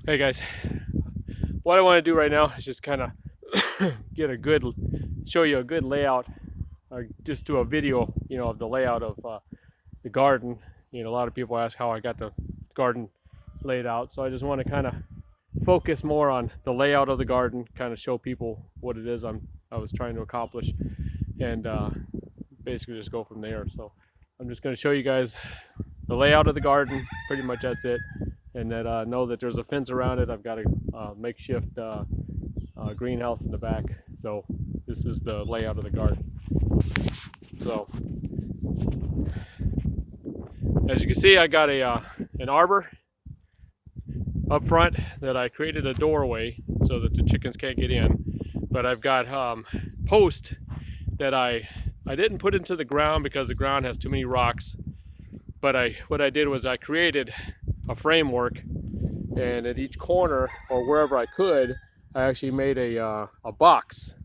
Hey guys, what I want to do right now is just kind of show you a good layout, or just do a video, of the layout of the garden. A lot of people ask how I got the garden laid out, so I just want to kind of focus more on the layout of the garden, kind of show people what it is I was trying to accomplish, and basically just go from there. So I'm just going to show you guys the layout of the garden. Pretty much that's it. And then know that there's a fence around it. I've got a makeshift greenhouse in the back. So this is the layout of the garden. So as you can see, I got an arbor up front that I created a doorway so that the chickens can't get in. But I've got posts that I didn't put into the ground because the ground has too many rocks. But what I did was I created a framework, and at each corner or wherever I could, I actually made a box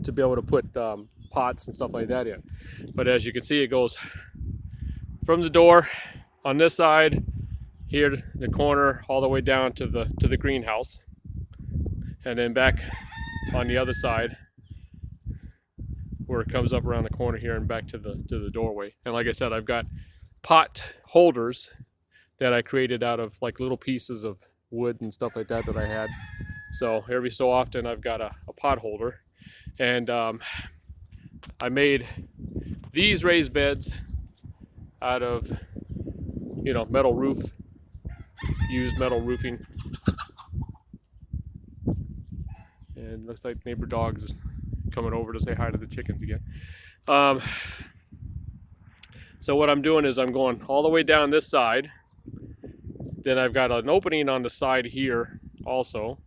to be able to put pots and stuff like that in. But as you can see, it goes from the door on this side here, the corner, all the way down to the greenhouse, and then back on the other side where it comes up around the corner here and back to the doorway. And like I said, I've got pot holders that I created out of like little pieces of wood and stuff like that I had. So every so often I've got a pot holder, and I made these raised beds out of metal roof, used metal roofing. And looks like neighbor dog's coming over to say hi to the chickens again. So what I'm doing is I'm going all the way down this side. Then I've got an opening on the side here also.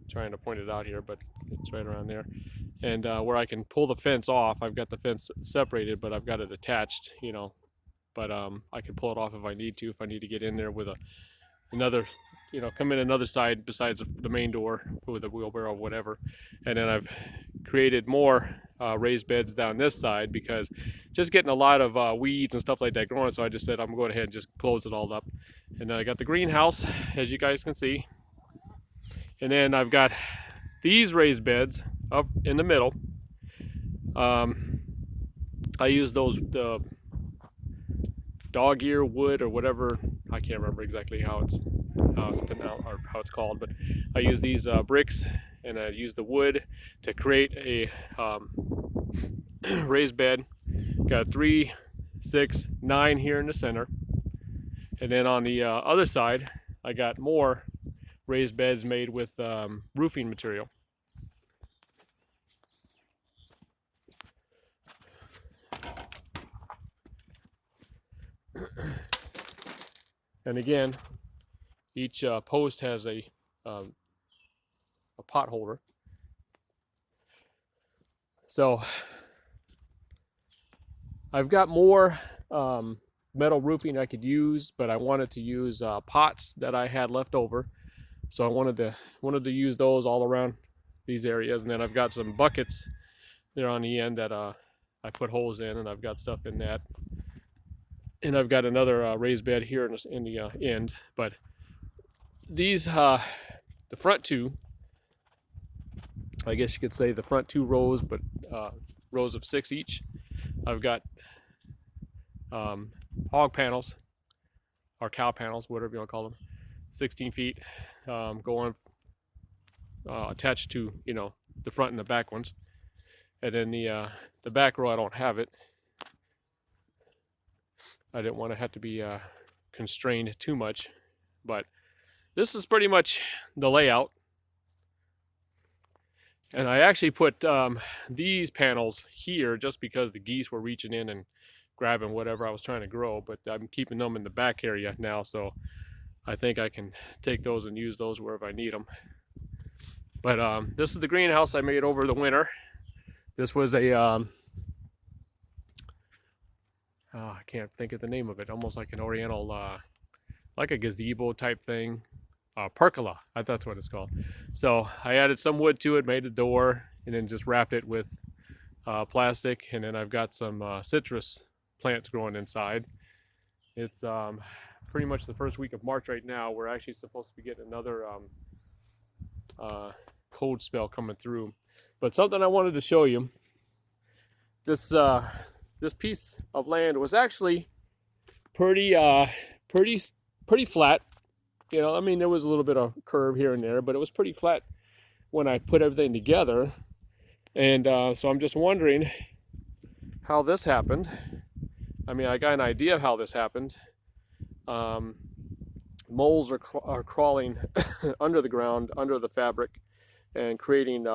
Trying to point it out here, but it's right around there. And where I can pull the fence off, I've got the fence separated, but I've got it attached, But I can pull it off if I need to, if I need to get in there with another, come in another side besides the main door with a wheelbarrow or whatever. And then I've created more raised beds down this side because just getting a lot of weeds and stuff like that growing. So I just said I'm going ahead and just close it all up. And then I got the greenhouse, as you guys can see. And then I've got these raised beds up in the middle. I use the dog ear wood or whatever. I can't remember exactly how it's put out or how it's called, but I use these bricks, and I use the wood to create a raised bed. Got 3, 6, 9 here in the center, and then on the other side, I got more raised beds made with roofing material. And again, each post has a pot holder. So I've got more metal roofing I could use, but I wanted to use pots that I had left over. So I wanted to use those all around these areas, and then I've got some buckets there on the end that I put holes in, and I've got stuff in that. And I've got another raised bed here in the end. But these, the front two, I guess you could say the front 2 rows, but rows of 6 each. I've got hog panels or cow panels, whatever you want to call them, 16 feet, going attached to the front and the back ones. And then the back row, I don't have it. I didn't want to have to be constrained too much, but this is pretty much the layout. And I actually put these panels here just because the geese were reaching in and grabbing whatever I was trying to grow, but I'm keeping them in the back area now, so I think I can take those and use those wherever I need them. But this is the greenhouse I made over the winter. This was a I can't think of the name of it. Almost like an oriental, like a gazebo type thing. Pergola, that's what it's called. So I added some wood to it, made a door, and then just wrapped it with plastic. And then I've got some citrus plants growing inside. It's pretty much the first week of March right now. We're actually supposed to be getting another cold spell coming through. But something I wanted to show you. This piece of land was actually pretty pretty flat. You know, I mean, there was a little bit of curve here and there, but it was pretty flat when I put everything together. And so I'm just wondering how this happened. I mean, I got an idea of how this happened. Moles are crawling under the ground, under the fabric, and creating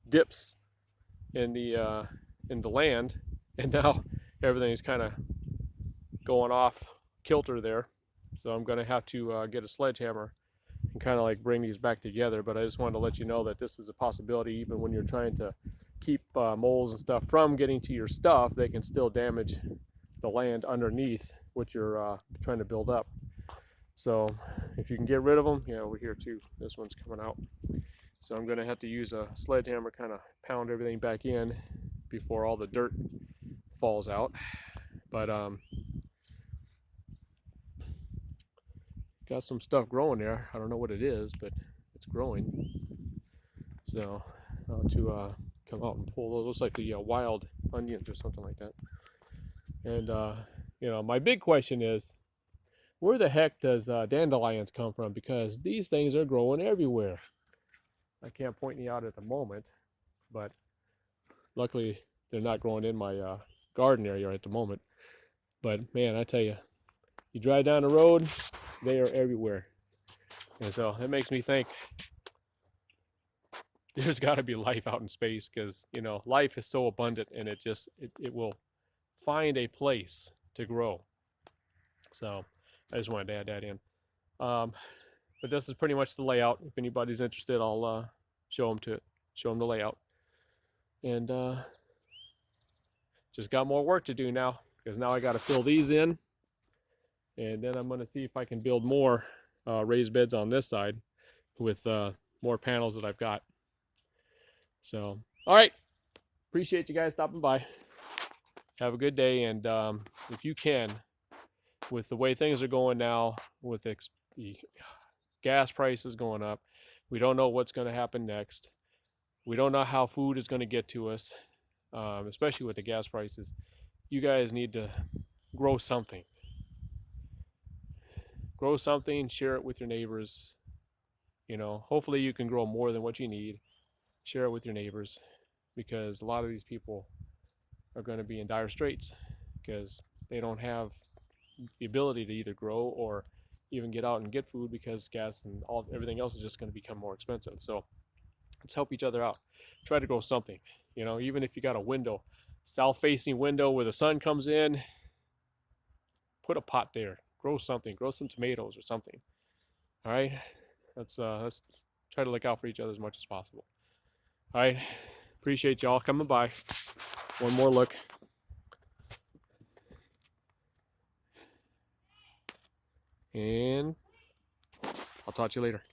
dips in the land. And now everything's kind of going off kilter there. So I'm going to have to get a sledgehammer and kind of like bring these back together. But I just wanted to let you know that this is a possibility. Even when you're trying to keep moles and stuff from getting to your stuff, they can still damage the land underneath what you're trying to build up. So if you can get rid of them, yeah, over here too, this one's coming out. So I'm going to have to use a sledgehammer, kind of pound everything back in before all the dirt falls out. But got some stuff growing there. I don't know what it is, but it's growing. So I'll have to come out and pull those. Looks like the wild onions or something like that. And you know, my big question is, where the heck does dandelions come from? Because these things are growing everywhere. I can't point any out at the moment, but luckily they're not growing in my garden area at the moment. But man, I tell you, you drive down the road, they are everywhere. And so it makes me think there's got to be life out in space, because you know, life is so abundant, and it will find a place to grow. So I just wanted to add that in. But this is pretty much the layout. If anybody's interested, I'll show them the layout. And just got more work to do now, because now I got to fill these in, and then I'm going to see if I can build more raised beds on this side with more panels that I've got. So, all right, appreciate you guys stopping by. Have a good day, and if you can, with the way things are going now, with the gas prices going up, we don't know what's going to happen next. We don't know how food is going to get to us, especially with the gas prices. You guys need to grow something. Grow something, share it with your neighbors. You know, hopefully you can grow more than what you need. Share it with your neighbors, because a lot of these people are going to be in dire straits because they don't have the ability to either grow or even get out and get food, because gas and everything else is just going to become more expensive. So let's help each other out. Try to grow something. You know, even if you got a window, south-facing window where the sun comes in, put a pot there. Grow something. Grow some tomatoes or something. All right. Let's try to look out for each other as much as possible. All right. Appreciate y'all coming by. One more look. And I'll talk to you later.